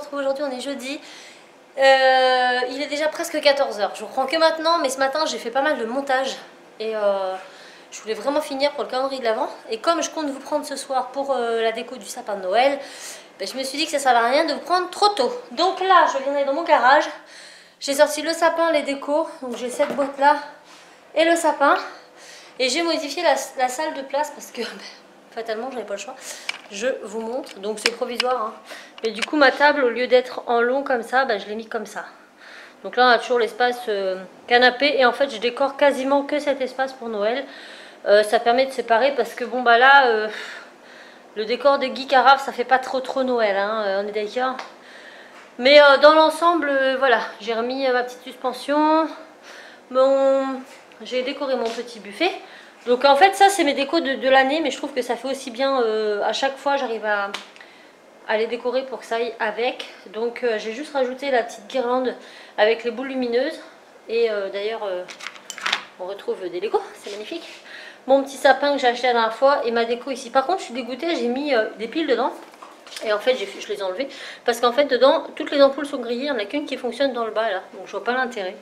retrouve aujourd'hui, on est jeudi. Il est déjà presque 14 h. Je reprends que maintenant, mais ce matin j'ai fait pas mal de montage. Et je voulais vraiment finir pour le calendrier de l'Avent. Et comme je compte vous prendre ce soir pour la déco du sapin de Noël, ben, je me suis dit que ça ne servait à rien de vous prendre trop tôt. Donc là, je viens d'aller dans mon garage. J'ai sorti le sapin, les décos. Donc j'ai cette boîte là et le sapin. Et j'ai modifié la salle de place parce que fatalement, j'avais pas le choix. Je vous montre. Donc c'est provisoire. Hein. Mais du coup, ma table, au lieu d'être en long comme ça, ben, je l'ai mis comme ça. Donc là, on a toujours l'espace canapé. Et en fait, je décore quasiment que cet espace pour Noël. Ça permet de séparer parce que bon, bah là, le décor de Guy Carafe, ça fait pas trop Noël. Hein, on est d'accord. Mais dans l'ensemble, voilà, j'ai remis ma petite suspension. J'ai décoré mon petit buffet. Donc en fait, ça, c'est mes décos de l'année. Mais je trouve que ça fait aussi bien. À chaque fois, j'arrive à les décorer pour que ça aille avec. Donc j'ai juste rajouté la petite guirlande avec les boules lumineuses. Et d'ailleurs, on retrouve des Legos, c'est magnifique. Mon petit sapin que j'ai acheté la dernière fois et ma déco ici. Par contre, je suis dégoûtée, j'ai mis des piles dedans. Et en fait, je les ai enlevées. Parce qu'en fait, dedans, toutes les ampoules sont grillées. Il n'y en a qu'une qui fonctionne dans le bas, là. Donc je vois pas l'intérêt.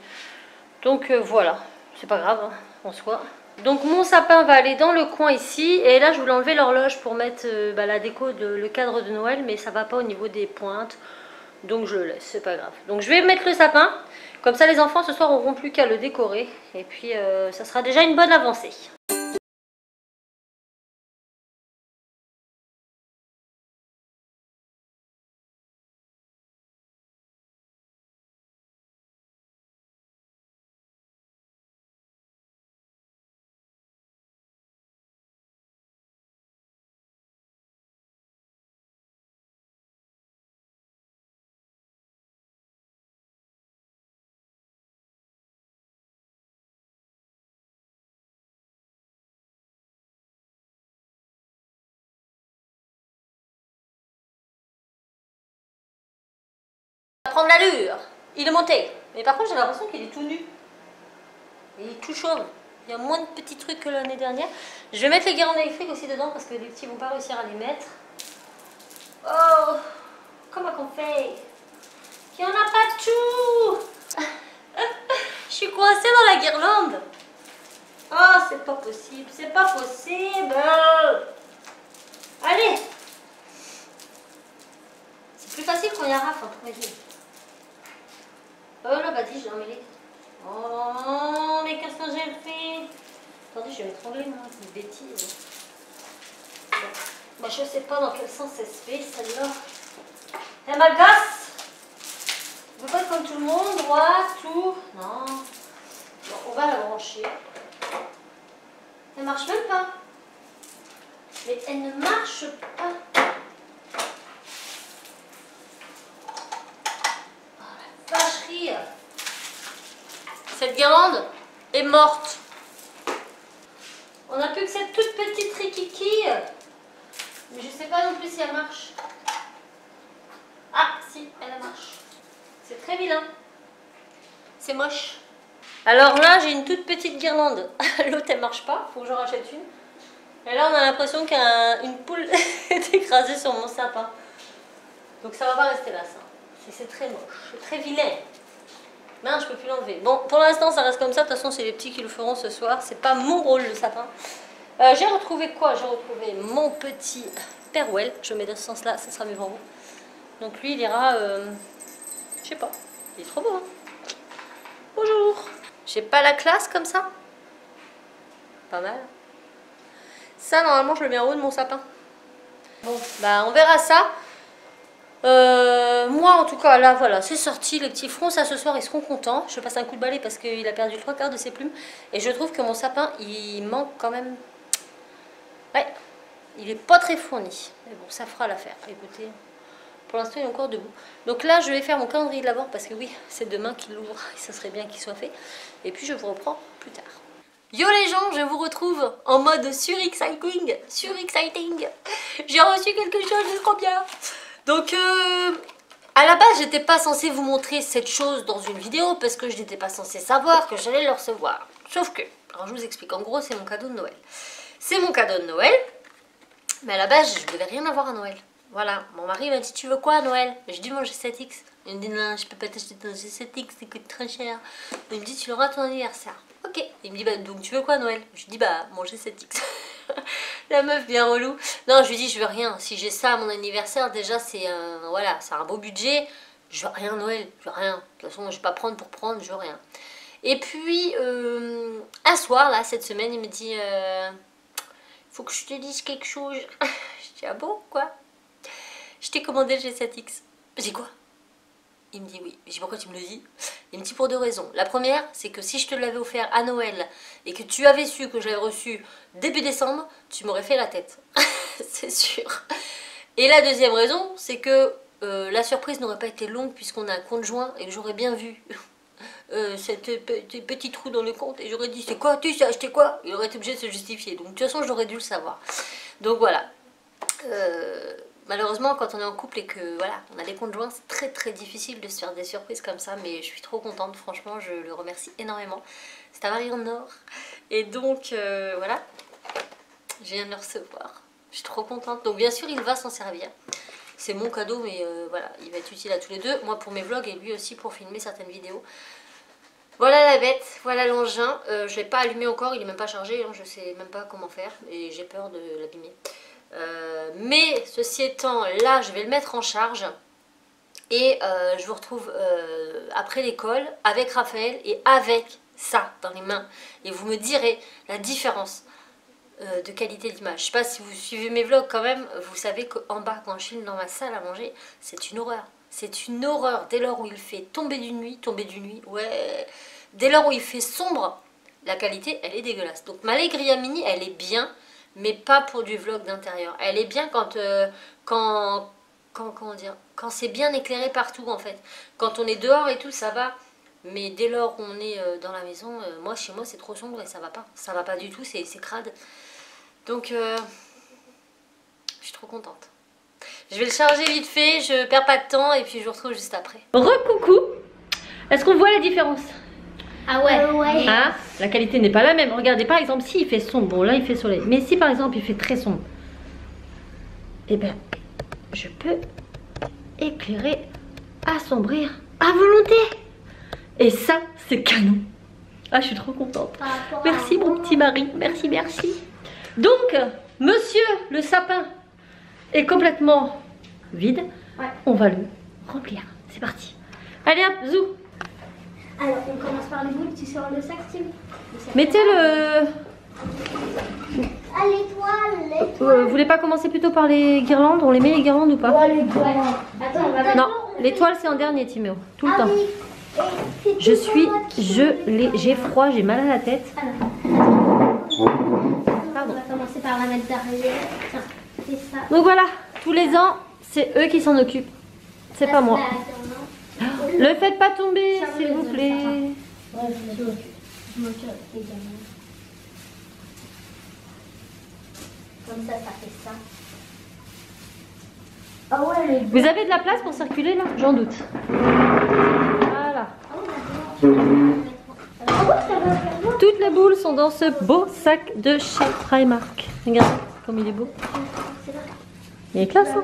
Donc voilà, c'est pas grave, hein, en soi. Donc mon sapin va aller dans le coin ici. Et là, je voulais enlever l'horloge pour mettre la déco, le cadre de Noël. Mais ça va pas au niveau des pointes. Donc je le laisse, c'est pas grave. Donc je vais mettre le sapin. Comme ça, les enfants, ce soir, n'auront plus qu'à le décorer. Et puis, ça sera déjà une bonne avancée. Prendre l'allure. Il est monté. Mais par contre, j'ai l'impression qu'il est tout nu. Il est tout chauve. Il y a moins de petits trucs que l'année dernière. Je vais mettre les guirlandes électriques aussi dedans parce que les petits vont pas réussir à les mettre. Oh, comment qu'on fait? Il n'y en a pas tout. Je suis coincée dans la guirlande. Oh, c'est pas possible. C'est pas possible. Allez. C'est plus facile quand il y a Raph, hein, imagine. Oh là, bah dis, je l'ai emmêlé. Oh, mais qu'est-ce que j'ai fait? Attendez, je vais m'étrangler, moi, c'est une bêtise. Bon. Bah, je sais pas dans quel sens ça se fait, celle-là. Elle m'agace. Je veux pas être comme tout le monde, droit, tout. Non. Bon, on va la brancher. Elle marche même pas. Mais elle ne marche pas. Oh, la vacherie. Cette guirlande est morte. On n'a plus que cette toute petite rikiki. Mais je sais pas non plus si elle marche. Ah, si, elle marche. C'est très vilain. C'est moche. Alors là, j'ai une toute petite guirlande. L'autre, elle marche pas. Faut que j'en rachète une. Et là, on a l'impression qu'une poule est écrasée sur mon sapin. Donc ça va pas rester là, ça. C'est très moche. C'est très vilain. Non, je peux plus l'enlever. Bon, pour l'instant, ça reste comme ça. De toute façon, c'est les petits qui le feront ce soir. C'est pas mon rôle, le sapin. J'ai retrouvé quoi? J'ai retrouvé mon petit Père Noël. Je mets dans ce sens-là, ça sera mieux pour vous. Donc lui, il ira... je sais pas. Il est trop beau, hein? Bonjour. J'ai pas la classe comme ça? Pas mal. Ça, normalement, je le mets en haut de mon sapin. Bon, bah on verra ça. Moi en tout cas là voilà c'est sorti, les petits fronts ça ce soir ils seront contents. Je passe un coup de balai parce qu'il a perdu 3/4 de ses plumes. Et je trouve que mon sapin il manque quand même. Ouais, il est pas très fourni. Mais bon ça fera l'affaire. Écoutez, pour l'instant il est encore debout. Donc là je vais faire mon calendrier de l'Avent parce que oui c'est demain qu'il l'ouvre et ça serait bien qu'il soit fait. Et puis je vous reprends plus tard. Yo les gens, je vous retrouve en mode surexciting. J'ai reçu quelque chose de trop bien. Donc, à la base, j'étais pas censée vous montrer cette chose dans une vidéo parce que je n'étais pas censée savoir que j'allais le recevoir. Sauf que, alors je vous explique, en gros, c'est mon cadeau de Noël. C'est mon cadeau de Noël, mais à la base, je ne devais rien avoir à Noël. Voilà, mon mari m'a dit tu veux quoi à Noël? Je dis mon G7X. Il me dit non, je peux pas t'acheter ton G7X, ça coûte très cher. Il me dit tu l'auras à ton anniversaire. Ok. Il me dit bah donc tu veux quoi à Noël? Je lui dis bah mon G7X. La meuf bien relou. Non, je lui dis je veux rien. Si j'ai ça à mon anniversaire, déjà c'est voilà, c'est un beau budget. Je veux rien à Noël, je veux rien. De toute façon, je vais pas prendre pour prendre, je veux rien. Et puis un soir là, cette semaine, il me dit faut que je te dise quelque chose. Je dis ah bon quoi? Je t'ai commandé le G7X. Je dis quoi? Il me dit oui. Je dis pourquoi tu me le dis? Il me dit pour deux raisons. La première, c'est que si je te l'avais offert à Noël et que tu avais su que je l'avais reçu début décembre, tu m'aurais fait la tête. C'est sûr. Et la deuxième raison, c'est que la surprise n'aurait pas été longue puisqu'on a un compte joint et que j'aurais bien vu cette petit trou dans le compte et j'aurais dit c'est quoi? Tu sais acheté quoi? Il aurait été obligé de se justifier. Donc de toute façon, j'aurais dû le savoir. Donc voilà. Malheureusement, quand on est en couple et que voilà, on a des comptes joints, c'est très très difficile de se faire des surprises comme ça, mais je suis trop contente, franchement, je le remercie énormément. C'est un mari en or. Et donc voilà, je viens de le recevoir. Je suis trop contente. Donc bien sûr, il va s'en servir. C'est mon cadeau, mais voilà, il va être utile à tous les deux. Moi pour mes vlogs et lui aussi pour filmer certaines vidéos. Voilà la bête, voilà l'engin. Je ne l'ai pas allumé encore, il n'est même pas chargé, hein, je ne sais même pas comment faire et j'ai peur de l'abîmer. Mais ceci étant, là je vais le mettre en charge et je vous retrouve après l'école avec Raphaël et avec ça dans les mains et vous me direz la différence de qualité d'image. Je ne sais pas si vous suivez mes vlogs quand même, vous savez qu'en bas quand je filme dans ma salle à manger, c'est une horreur. C'est une horreur dès lors où il fait tomber du nuit, ouais, dès lors où il fait sombre, la qualité elle est dégueulasse. Donc ma Legria Mini elle est bien, mais pas pour du vlog d'intérieur. Elle est bien comment dire, quand c'est bien éclairé partout en fait. Quand on est dehors et tout, ça va. Mais dès lors où on est dans la maison, moi chez moi c'est trop sombre et ça va pas. Ça va pas du tout, c'est crade. Donc je suis trop contente. Je vais le charger vite fait, je perds pas de temps et puis je vous retrouve juste après. Recoucou. Est-ce qu'on voit la différence? Ah ouais. Hein? La qualité n'est pas la même. Regardez par exemple si il fait sombre, bon là il fait soleil, mais si par exemple il fait très sombre, et ben je peux éclairer, assombrir à volonté. Et ça c'est canon. Ah je suis trop contente. Merci mon petit mari, merci merci. Donc monsieur le sapin est complètement vide. Ouais. On va le remplir. C'est parti. Allez hop, zou. Alors, on commence par les boules, tu sors le sac, Tim. Mettez le... Ah, l'étoile. Vous voulez pas commencer plutôt par les guirlandes? On les met les guirlandes ou pas? Ouais, les guirlandes. Attends, on va mettre... Non, l'étoile c'est en dernier, Timéo. Tout le temps. Oui. J'ai froid, j'ai mal à la tête. Pardon. On va commencer par la mettre derrière. Tiens, c'est ça. Donc voilà, tous les ans, c'est eux qui s'en occupent. C'est pas moi. Le faites pas tomber, s'il vous plaît. Ouais, je m'occupe également. Comme ça fait ça. Ah ouais, vous avez de la place pour circuler là? J'en doute. Voilà. Toutes les boules sont dans ce beau sac de chez Primark. Regardez comme il est beau. Il est classe, hein?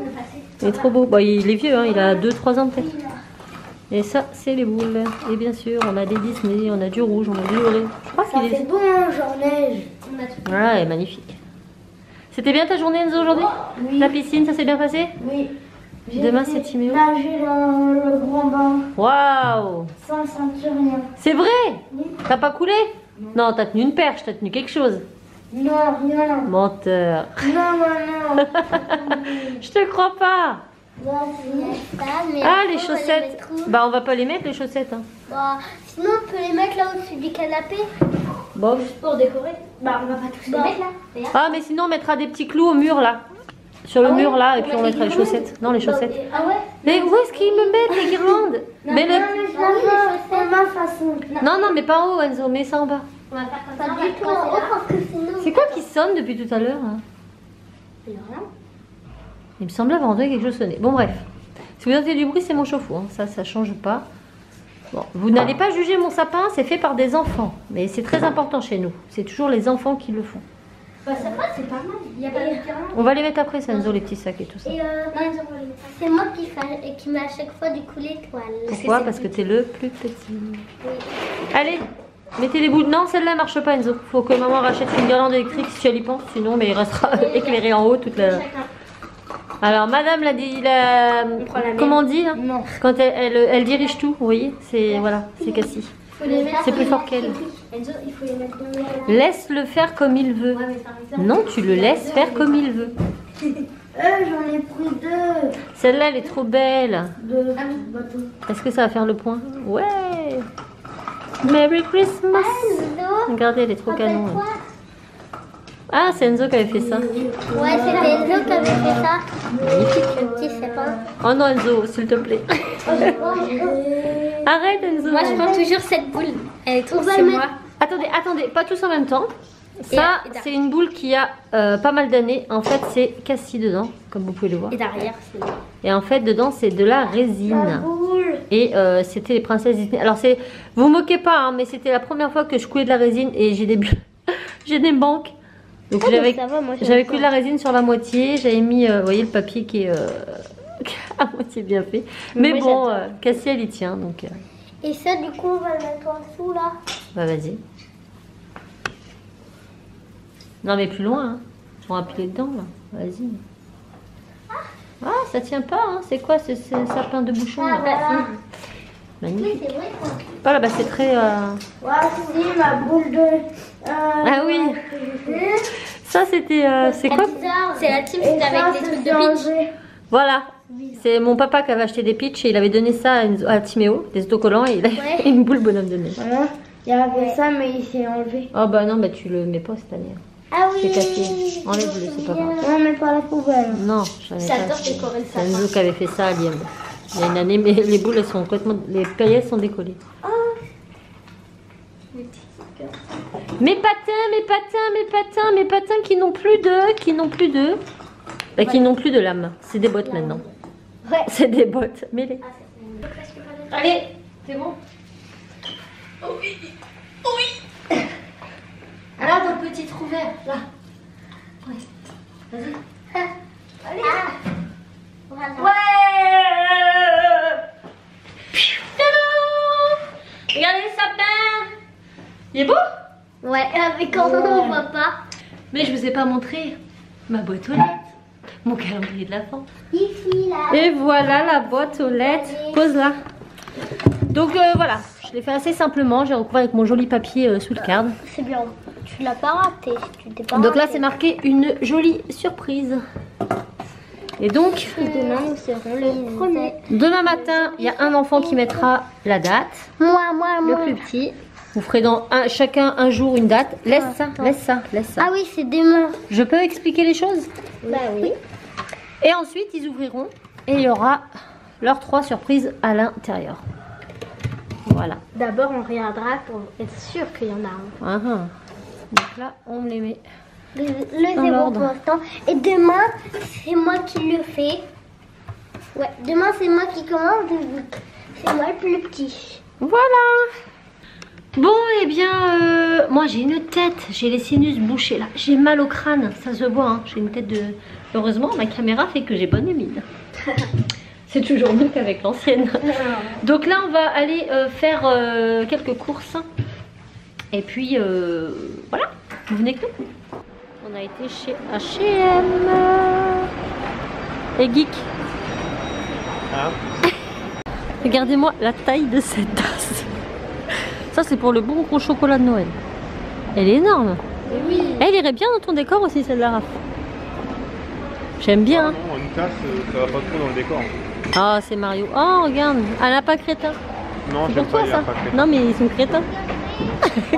Il est trop beau. Bon, il est vieux, hein, il a 2-3 ans peut-être. Et ça, c'est les boules. Et bien sûr, on a des Disney, on a du rouge, on a du doré. Je crois qu'il est... C'est bon, genre neige. Ah, elle est magnifique. C'était bien ta journée, Enzo, aujourd'hui? Oui. La piscine, ça s'est bien passé? Oui. Demain, c'est Timéo. Nager dans le grand bain. Waouh! Sans sentir rien. C'est vrai? Oui. T'as pas coulé? Non, t'as tenu une perche, t'as tenu quelque chose. Non, rien. Menteur. Non. Je te crois pas. Ah, les chaussettes. Bah, on va pas les mettre, les chaussettes. Hein. Bah, sinon, on peut les mettre là au-dessus du canapé. Bon. Juste pour décorer. Bah, on va pas tous les mettre là. Ah, mais sinon, on mettra des petits clous au mur là. Sur le mur là, et puis on mettra les chaussettes. Non, les chaussettes. Ah ouais? Mais où est-ce qu'ils me mettent les guirlandes? Mais le... Non, mais pas en haut, Enzo, mets ça en bas. On va faire comme ça. Pas du tout en haut parce que sinon. C'est quoi qui sonne depuis tout à l'heure? C'est rien. Il me semblait avoir entendu quelque chose sonner. Bon, bref. Si vous entendez du bruit, c'est mon chauffe-eau. Hein. Ça change pas. Bon, vous n'allez pas juger mon sapin, c'est fait par des enfants. Mais c'est très important chez nous. C'est toujours les enfants qui le font. Bah ça va, c'est pas mal. Il y a pas de guirlande. On va les mettre après, Senzo, les petits sacs et tout ça. Et c'est moi qui mets à chaque fois du coup l'étoile. Pourquoi? Parce que t'es le plus petit. Oui. Allez, mettez les boules. Non, celle-là marche pas, Enzo. Faut que maman rachète une guirlande électrique si elle y pense, sinon mais il restera éclairé en haut toute la. Alors, madame l'a dit, comment on dit là? Non. Quand elle dirige tout, vous voyez? C'est voilà, c'est Cassie. C'est plus fort qu'elle. Enzo, il faut les mettre dans le... Laisse-le faire comme il veut. Ouais, mais par exemple... Non, tu le laisses faire comme il veut. J'en ai pris 2. Celle-là, elle est trop belle. 2 bateaux. Est-ce que ça va faire le point? Ouais. Merry Christmas. Regardez, elle est trop canon. Là. Ah, c'est Enzo qui avait fait ça. Ouais, c'était Enzo qui avait fait ça. Le petit sapin. Oh non, Enzo, s'il te plaît. Arrête, Enzo. Moi, je prends toujours cette boule. Elle est trop sur moi. Attendez, pas tous en même temps. Ça, c'est une boule qui a pas mal d'années. En fait, c'est Cassie dedans, comme vous pouvez le voir. Et derrière, c'est... Et en fait, dedans, c'est de la résine. Et c'était les princesses Disney. Alors, vous moquez pas, hein, mais c'était la première fois que je coulais de la résine et j'ai des j'ai des manques. Donc, j'avais coulé de la résine sur la moitié. J'avais mis, vous voyez, le papier qui est à moitié bien fait. Mais bon, Cassie, elle y tient. Donc, Et ça, du coup, on va le mettre en dessous, là. bah, vas-y. Non, mais plus loin. Hein. On va appuyer dedans, là. Vas-y. Ah, ça tient pas. Hein. C'est quoi ce sapin de bouchon là? Magnifique. Oui, c'est vrai. Pas là-bas, c'est très... Voici ma boule de... Ah oui. Ça, c'était... c'est quoi? C'est la team, c'était avec des trucs de pitch. Voilà. C'est mon papa qui avait acheté des pitchs et il avait donné ça à Timéo, des autocollants, et il a fait une boule bonhomme de neige. Il y avait ça, mais il s'est enlevé. Oh bah non, bah tu le mets pas cette année. Ah oui. C'est cassé. Enlève-le, c'est pas grave. Non, mais pas la poubelle. Non, j'en ai pas. C'est Enzo qui avait fait ça à Liam. Il y a une année, mais les boules, elles sont complètement... Les paillettes sont décollées. Mes patins qui n'ont plus de... Bah, qui n'ont plus de lame. C'est des bottes maintenant. Ouais. C'est des bottes. Mets-les. Allez, c'est bon. Oui. Là, dans le petit trou vert, là. Ouais. Vas-y. Allez. Voilà. Ouais. Regardez le sapin. Il est beau? Ouais, avec quand on voit pas. Mais je vous ai pas montré ma boîte aux lettres. Mon calendrier de l'Avent. Ici, là. Et voilà la boîte aux lettres. Pose là. Donc voilà, je l'ai fait assez simplement. J'ai recouvert avec mon joli papier sous le cadre. C'est bien. Tu l'as pas raté. Tu t'es pas Donc là, raté. c'est marqué une jolie surprise. Et donc, Demain, nous serons les premiers. demain matin, il y a un enfant qui mettra la date. Moi. Le plus petit. Vous ferez chacun un jour une date. Laisse ça. Ah oui, c'est demain. Je peux expliquer les choses? Bah oui. Et ensuite, ils ouvriront et il y aura leurs 3 surprises à l'intérieur. Voilà. D'abord, on regardera pour être sûr qu'il y en a un. Donc là, on les met. Le Dans 0 l'ordre. pour l'instant. Et demain, c'est moi qui le fais. Ouais, demain, c'est moi qui commence. C'est moi le plus petit. Voilà. Bon, eh bien, moi j'ai une tête. J'ai les sinus bouchés là. J'ai mal au crâne. Ça se voit, hein. J'ai une tête de... Heureusement, ma caméra fait que j'ai bonne mine. C'est toujours mieux qu'avec l'ancienne. Donc là, on va aller faire quelques courses. Et puis, voilà. Vous venez avec nous. On a été chez H&M. Et Geek. Regardez-moi la taille de cette tasse. Ça, c'est pour le bon gros chocolat de Noël. Elle est énorme. Oui. Elle irait bien dans ton décor aussi, celle-là, Raph. J'aime bien. Hein. Non, une tasse, ça va pas trop dans le décor. Ah, c'est Mario. Oh, regarde, elle n'a pas crétin. Non, C'est j'aime pour toi, pas, il a ça. pas fait. Non, mais ils sont crétins.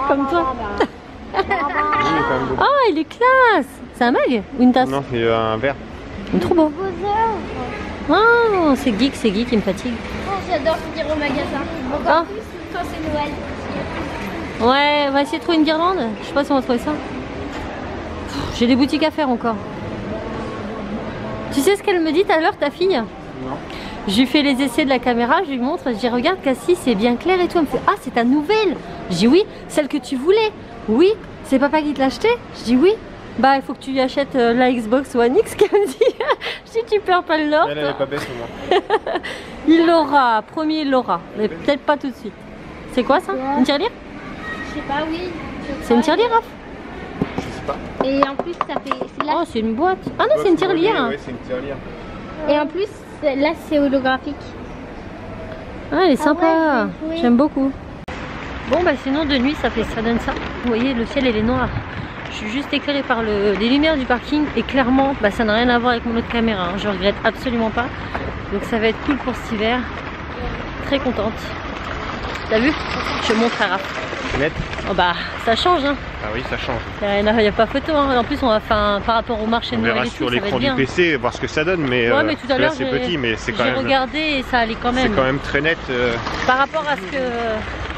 Comme toi. Oui, il est quand même beau. Oh, il est classe. C'est un mug ou une tasse? Non, c'est un verre. Trop beau. Oh, c'est geek, il me fatigue. Oh, j'adore venir au magasin. Oh. Encore plus quand c'est Noël. Ouais, on va essayer de trouver une guirlande. Je sais pas si on va trouver ça. J'ai des boutiques à faire encore. Tu sais ce qu'elle me dit tout à l'heure, ta fille? Non. Je lui fais les essais de la caméra, je lui montre, je dis regarde Cassie, c'est bien clair et tout. Elle me fait ah, c'est ta nouvelle. Je dis oui, celle que tu voulais. Oui, c'est papa qui te l'a acheté? Je dis oui. Bah, il faut que tu lui achètes la Xbox One X, comme dit. Si tu perds pas le Lord. Elle est pas bête au moins. Il l'aura, promis, il l'aura. Mais peut-être pas tout de suite. C'est quoi ça? Une tirelire? Je sais pas, oui. C'est une tirelire, Raph? Je sais pas. Et en plus, ça fait. Là. Oh, c'est une boîte. Ah non, c'est une tirelire. Ouais, c'est une tirelire. Et en plus, là, c'est holographique. Ah, elle est sympa. ouais, je vais jouer. J'aime beaucoup. Bon, bah sinon, de nuit, ça donne ça. Vous voyez, le ciel, il est noir. Je suis juste éclairée par les lumières du parking. Et clairement, bah, ça n'a rien à voir avec mon autre caméra. Hein. Je regrette absolument pas. Donc ça va être cool pour cet hiver. Très contente. T'as vu? Je montre à Raph. Net. Oh bah, ça change, hein. Ah oui, ça change. Il n'y a pas photo, hein. En plus, on va faire par rapport au marché On de Noël verra et sur tout, ça va l'écran être du bien. PC, voir ce que ça donne, mais, Ouais, mais tout à là l'heure, c'est petit, mais c'est quand j'ai même. regardé et ça allait quand même. C'est quand même très net. Par rapport à ce que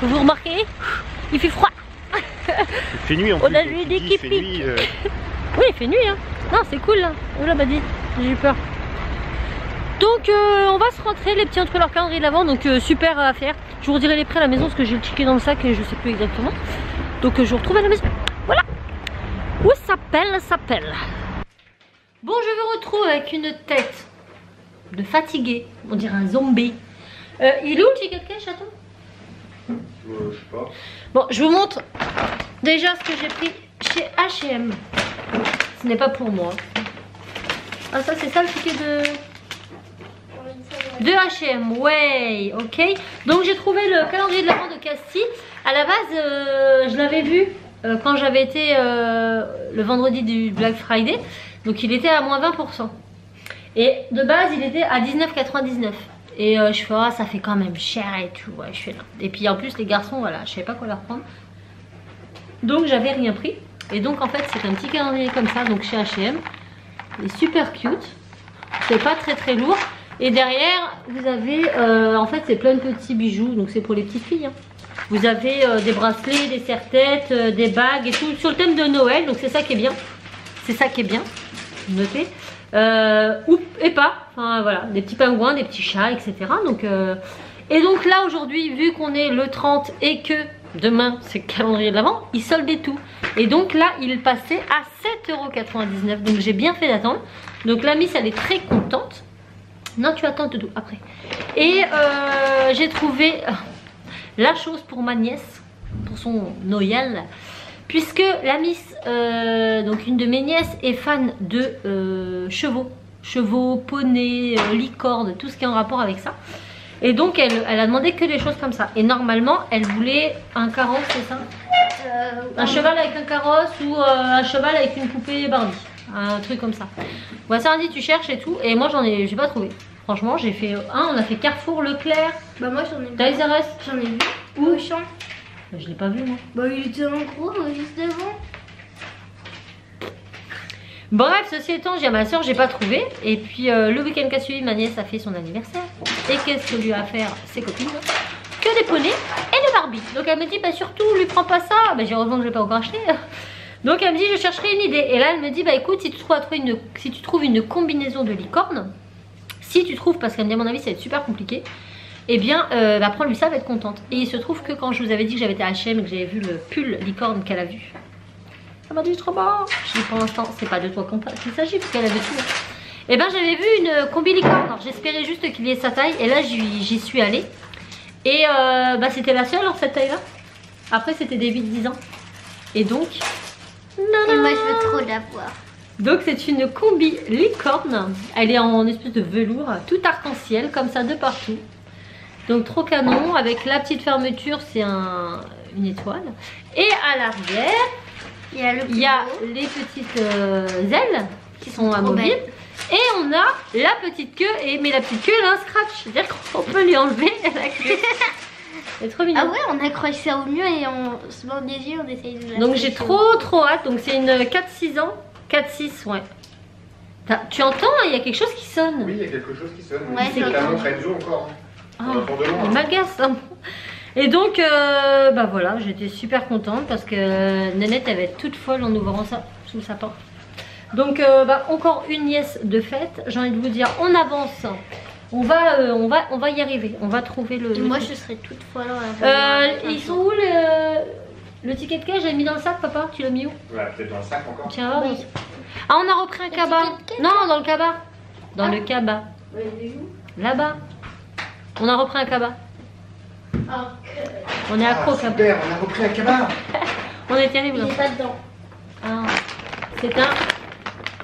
vous remarquez, il fait froid. Il fait nuit en On plus. a donc lu tu des dis, qui il fait nuit, Oui, il fait nuit, hein. Non, c'est cool, là. Oh là, bah dis, j'ai eu peur. Donc, on va se rentrer les petits entre leur calendrier de l'avant, donc super à faire. Je vous redirai les prix à la maison parce que j'ai le ticket dans le sac et je sais plus exactement. Donc, je vous retrouve à la maison. Voilà. Où s'appelle. Bon, je me retrouve avec une tête de fatigué, on dirait un zombie. Il est où le ticket de cash, attends? Je sais pas. Bon, je vous montre déjà ce que j'ai pris chez H&M. Ce n'est pas pour moi. Ah, ça, c'est ça le ticket de H&M. Ouais, ok. Donc, j'ai trouvé le calendrier de l'avant de Casti. À la base, je l'avais vu quand j'avais été le vendredi du Black Friday. Donc, il était à moins 20%. Et de base, il était à 19,99. Et je fais, ah, ça fait quand même cher et tout. Ouais, je fais là. Et puis en plus, les garçons, voilà, je savais pas quoi leur prendre. Donc, j'avais rien pris. Et donc, en fait, c'est un petit calendrier comme ça, donc chez H&M. Il est super cute. C'est pas très lourd. Et derrière, vous avez, en fait, c'est plein de petits bijoux. Donc, c'est pour les petites filles. Hein. Vous avez des bracelets, des serre-têtes, des bagues et tout sur le thème de Noël. Donc, c'est ça qui est bien. C'est ça qui est bien. Notez. Ou et pas, enfin voilà, des petits pingouins, des petits chats, etc. Donc, et donc là aujourd'hui, vu qu'on est le 30 et que demain c'est le calendrier de l'avant, il soldait tout. Et donc là, il passait à 7,99 €. Donc j'ai bien fait d'attendre. Donc la Miss, elle est très contente. Non, tu attends tout après. Et j'ai trouvé la chose pour ma nièce, pour son Noël. Puisque la Miss, donc une de mes nièces, est fan de chevaux, poneys, licornes, tout ce qui est en rapport avec ça. Et donc elle a demandé que des choses comme ça. Et normalement, elle voulait un carrosse, c'est ça? Un cheval avec un carrosse ou un cheval avec une poupée Barbie. Un truc comme ça. Bon, ça dit tu cherches et tout. Et moi j'ai pas trouvé. Franchement, j'ai fait on a fait Carrefour, Leclerc. Bah, moi j'en ai vu. Toys R Us. J'en ai vu. Où? Au champ. Je l'ai pas vu moi. Bah, il était en gros, juste devant. Bref, ceci étant, j'ai à ma soeur, j'ai pas trouvé. Et puis le week-end qui a suivi, ma nièce a fait son anniversaire. Et qu'est-ce que lui a offert ses copines? Que des poneys et des Barbie. Donc elle me dit, bah surtout, lui prends pas ça. Bah j'ai heureusement que je l'ai pas encore acheté. Donc elle me dit, je chercherai une idée. Et là elle me dit, bah écoute, si tu trouves une combinaison de licorne, si tu trouves, parce qu'elle me dit à mon avis ça va être super compliqué, eh bien bah prends-lui ça, elle va être contente. Et il se trouve que quand je vous avais dit que j'avais été à H&M et que j'avais vu le pull licorne qu'elle a vu, elle m'a dit trop bon. Je dis pour l'instant c'est pas de toi qu'il s'agit parce qu'elle avait tout. Et ben j'avais vu une combi licorne. Alors j'espérais juste qu'il y ait sa taille. Et là j'y suis allée. Et bah c'était la seule en cette taille là. Après c'était des 8-10 ans. Et donc Et moi je veux trop l'avoir. donc c'est une combi licorne. Elle est en espèce de velours tout arc-en-ciel comme ça de partout. Donc trop canon. Avec la petite fermeture, c'est une étoile. Et à l'arrière il y a les petites ailes qui sont amovibles. Et on a la petite queue. Mais la petite queue elle a un scratch. C'est-à-dire qu'on peut lui enlever la queue. C'est trop mignon. Ah ouais, on accroche ça au mur et on se bande les yeux, on essaye de la. Donc j'ai trop hâte. Donc c'est une 4-6 ans. 4-6, ouais. Tu entends, il y a quelque chose qui sonne. Oui, il y a quelque chose qui sonne. Ouais, c'est la montre Enzo encore. Il m'agace. Hein. Et donc, bah voilà, j'étais super contente parce que Nénette elle va être toute folle en ouvrant ça sous sa porte. Donc, bah, encore une nièce de fête. J'ai envie de vous dire, on avance. On va y arriver. On va trouver le. Moi, je serais toute folle. ils sont où Le ticket de caisse, j'ai mis dans le sac, papa. Tu l'as mis où? Ouais, peut-être dans le sac encore. Tiens, va, oui. Ah, on a repris un cabas. ticket de caisse, Non, dans le cabas. Dans le cabas. Ouais, il est où? Là-bas. On a repris un cabas. Ah, On est accro au cabas. Super, on a repris un cabas. On est terrible. il est pas dedans. Ah, c'est un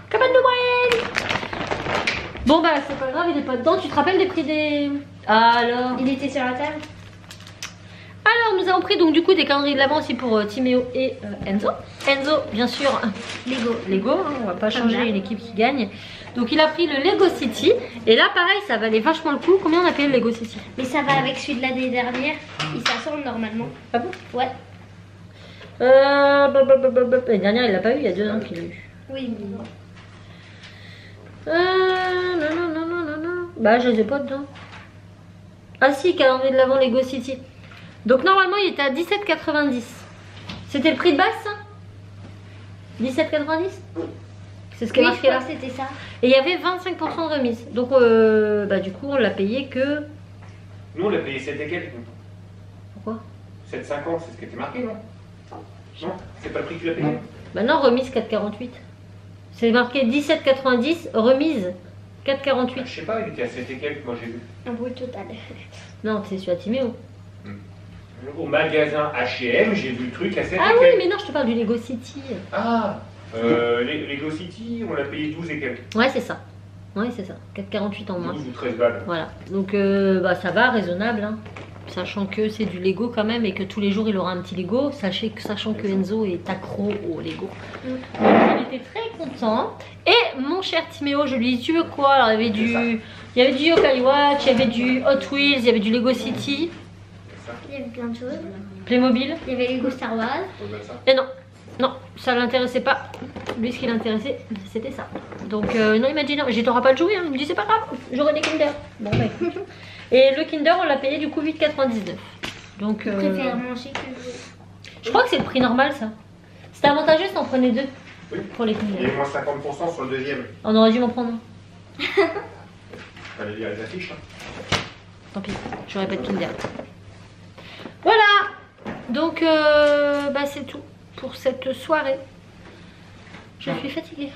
cabane de Noël. Bon bah c'est pas grave, il est pas dedans. Tu te rappelles des prix des... Alors Il était sur la table. nous avons pris donc du coup des calendriers de l'avant aussi pour Timéo et Enzo. Enzo bien sûr Lego hein, on va pas changer une équipe qui gagne. Donc il a pris le Lego City. Et là pareil ça valait vachement le coup. Combien on a payé le Lego City? Mais ça va avec celui de l'année dernière. Il s'assemble normalement. Ah bon? Ouais. L'année dernière il l'a pas eu, il y a 2 ans qu'il l'a eu. Oui, mais... Non. Bah je les ai pas dedans. Ah si, calendrier de l'avant Lego City. Donc normalement il était à 17,90. C'était le prix de base ça? 17,90? C'est ce qui est Oui, je marqué crois là. que c'était ça. Et il y avait 25% de remise. Donc bah du coup on l'a payé que... Nous, on l'a payé 7 et quelques. Pourquoi? 7,50, c'est ce qui était marqué. Non. Non, c'est pas le prix que tu l'as payé. Bah non, remise 4,48. C'est marqué 17,90, remise 4,48. Je sais pas, il était à 7 et quelques, moi j'ai vu. Un bruit total. Non, c'est sur Timéo. Au magasin H&M, j'ai vu le truc à 7 Ah et oui, quelques. mais non, je te parle du Lego City. Ah, Lego City, on l'a payé 12 et quelques. Ouais, c'est ça. Ouais, c'est ça. 4,48 en moins. 12 ou 13 balles. Voilà. Donc bah ça va, raisonnable. Hein. Sachant que c'est du Lego quand même et que tous les jours il aura un petit Lego. Sachant que Enzo est accro au Lego. Donc il était très content. Et mon cher Timéo, je lui ai dit tu veux quoi? Alors il y avait du Yokai Watch, il y avait du Hot Wheels, il y avait du Lego City, Il y avait plein de choses. Playmobil. Il y avait Lego Star Wars. Et non, ça l'intéressait pas. Lui, ce qui l'intéressait, c'était ça. Donc, non, il m'a dit non, mais t'auras pas le jouer. Hein. Il me dit c'est pas grave, j'aurai des Kinder. Bon, bah écoute. Et le Kinder, on l'a payé du coup 8,99. Donc, Je préfère manger que jouer. je crois que c'est le prix normal ça. C'était avantageux si on prenait 2 Oui. pour les Il y Kinder. a moins 50% sur le deuxième. On aurait dû m'en prendre un. Fallait lire les affiches. Hein. Tant pis, j'aurais pas de Kinder. Voilà. Donc, bah c'est tout pour cette soirée. Je suis fatiguée.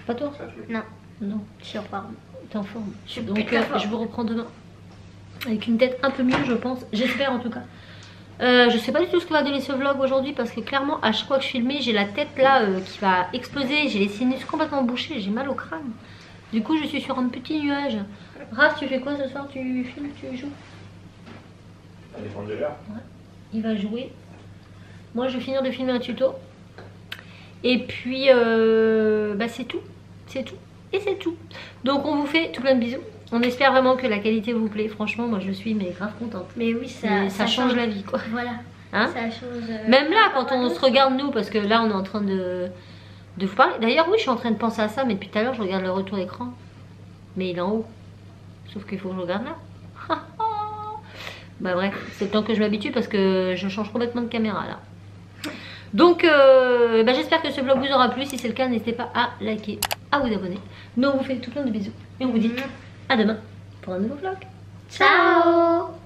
Pas toi? Ça, tu... Non, Non. je suis en forme. T'es en forme. Je Donc pète la forme. je vous reprends demain. Avec une tête un peu mieux je pense. J'espère en tout cas. Je sais pas du tout ce que va donner ce vlog aujourd'hui. Parce que clairement à chaque fois que je filme j'ai la tête là qui va exploser. J'ai les sinus complètement bouchés. J'ai mal au crâne. Du coup je suis sur un petit nuage. Raph, tu fais quoi ce soir? Tu filmes? Tu joues? Ça dépend de l'heure. Il va jouer. Moi je vais finir de filmer un tuto. Et puis bah c'est tout. C'est tout. Et c'est tout. Donc on vous fait tout plein de bisous. On espère vraiment que la qualité vous plaît. Franchement moi je suis mais grave contente. Mais oui, Ça change la vie quoi. Voilà. Hein? Ça change. Même là quand on se regarde nous, parce que là on est en train de vous parler. D'ailleurs oui je suis en train de penser à ça, mais depuis tout à l'heure je regarde le retour écran. Mais il est en haut. Sauf qu'il faut que je regarde là. Bah bref, c'est le temps que je m'habitue parce que je change complètement de caméra là. Donc bah, j'espère que ce vlog vous aura plu. Si c'est le cas, n'hésitez pas à liker, à vous abonner. Nous on vous fait tout plein de bisous. Et on vous dit à demain pour un nouveau vlog. Ciao.